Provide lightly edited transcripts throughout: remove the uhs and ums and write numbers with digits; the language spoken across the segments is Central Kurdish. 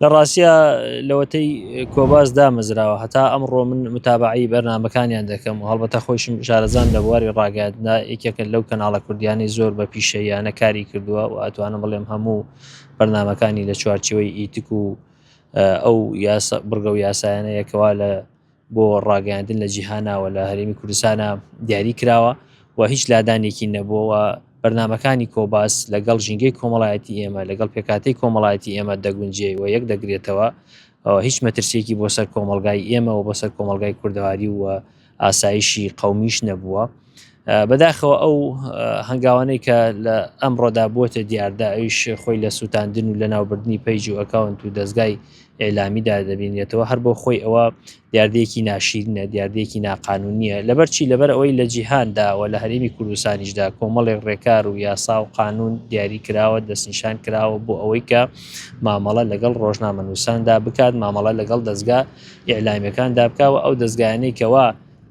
لە ڕاستیە لەوەتەی کۆباس دامەزراوە هەتا ئەمڕۆ من متابعی بەرنامەکانیان دەکەم و هەڵبەتە خۆشم شارەزان لە بواری ڕاگەیاندنا یەکێکن لەو کەناڵە کوردیانەی زۆر بە پیشەیانە کاری کردووە و ئەتوانم بڵێم هەموو بەرنامەکانی لە چوارچەوەی ئیتک و ئەو بڕگە و یاسایانەیەکەوا لە بۆ ڕاگەیاندن لە جیهاناوە لە هەرێمی کوردستانە دیاری کراوە و هیچ لادانێکی نەبووەوە. بەرنامەکانی کۆباس لەگەڵ ژینگەی کۆمەڵایەتی ئێمە لەگەڵ پێکاتەی کۆمەڵایەتی ئێمە دەگونجێ و یەک دەگرێتەوە هیچ مەترسیەکی بۆ سەر کۆمەلگای ئێمە و بۆ سەر کۆمەلگای کوردەواری و ئاسایشی قەومیش نەبووە. بەداخەوە ئەو هەنگاوانەی کە لە ئەمڕۆدا بووەتە دیاردا ئەویش خۆی لە سووتاندن و لە ناوبردننی پەیج و ئەکاونت و دەستگای ئێلامیدا دەبینێتەوە هەر بۆ خۆی ئەوە دیاردەیەکی ناشیرنە دیاردەیەکی ناقانونیە لەبەرچی لەبەر ئەوەی لە جیهاندا و لە هەرێمی کوردستانیشدا کۆمەڵێک ڕێکار و یاسا و قانون دیاری کراوە دەستنیشان کراوە بۆ ئەوەی کە مامەڵە لەگەڵ ڕۆژنامەنووساندا بکات مامەڵە لەگەڵ دەستگا ئیعلامیەکاندا بکاوە ئەو دەستگایانەی کەوا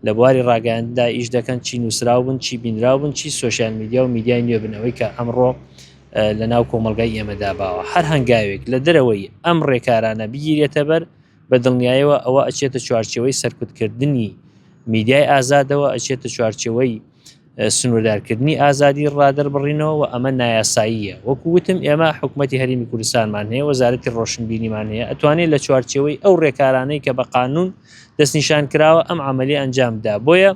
لە بواری ڕاگەیاندندا ئیش دەکەن چی نووسراو بن چی بینراو بن چی سۆشیال میدیا و میدیای نوێ بنەوەی کە ئەمڕۆ لە ناو کۆمەلگای ئێمەدا باوە هەر هەنگاوێک لە دەرەوەی ئەم ڕێکارانە بگیرێتە بەر بە دڵنیاییەوە ئەوە ئەچێتە چوارچەوەی سەرکوتکردنی میدیای ئازادەوە ئەچێتە چوارچەوەی سنووردارکردنی ئازادی ڕادەربڕینەوە و ئەمە نایاساییە وەکو وتم ئێمە حکوومەتی هەرێمی کوردستانمان هەیە وەزارەتی ڕۆشنبینیمان هەیە ئەتوانێت لە چوارچەوەی ئەو ڕێکارانەی کە بە قانون دەستنیشان کراوە ئەم عملی ئەنجامدا بۆیە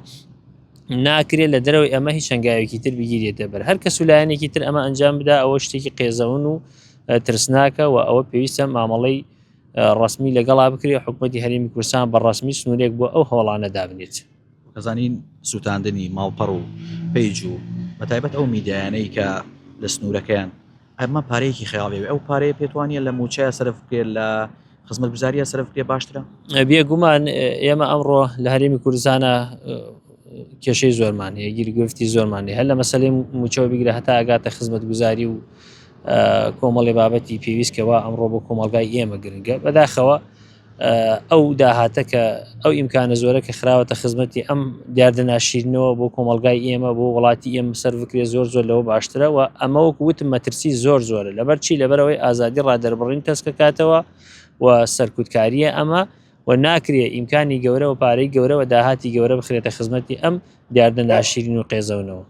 ناکرێت لە دەرەوەی ئەمە هیچ هەنگاوێکی تر بگیرێتە بەر هەر کەس لایەنێکی تر ئەمە ئەنجام بدا ئەوە شتێکی قێزەون و ترسناکە و ئەوە پێویستە مامەڵەی ڕسمی لەگەڵا بکرێت حکوومەتی هەرێمی کوردستان بە ڕسمی سنوورێک بۆ ئەو هەوڵانە دابنێت. دەزانین سووتاندنی ماڵپەڕ و پەیج و بەتایبەت ئەو میدیایانەی کە لە سنوورەکەیان ئەمە پارەیەکی خەیاڵێ ئەو پارەیە پێتوانیە لە موچەیە سەرف بکرێت لە خزمەتگوزاریە سەرف بکرێت باشترە؟ بێگومان ئێمە ئەمڕۆ لە هەرێمی کوردستانە کێشەی زۆرمان هەیە گیرگرفتی زۆرمان هەیە هەر لە مەسەلەی موچەوە بگرە هەتا ئاگاتە خزمەتگوزاری و کۆمەڵی بابەتی پێویستکەوە ئەمڕۆ بۆ کۆمەلگای ئێمە گرنگە بەداخەوە ئەو داهاتەکە ئەو ئیمکانە زۆرە کە خراوەتە خزمەتی ئەم دیاردە ناشیرنەوە بۆ کۆمەلگای ئێمە بۆ وڵاتی ئێمە سەر بکرێت زۆر لەوە باشترەوە ئەمە وەکو وتم مەترسی زۆرە لەبەرچی لەبەرەوەی ئازادی ڕادەربڕین کەسکەکاتەوە و سەرکوتکاریە ئەمە و ناکرێت ئیمکانی گەورە و پارەی گەورە و داهاتی گەورە بخرێتە خزمەتی ئەم دیاردە ناشیرین و قێزەونەوە.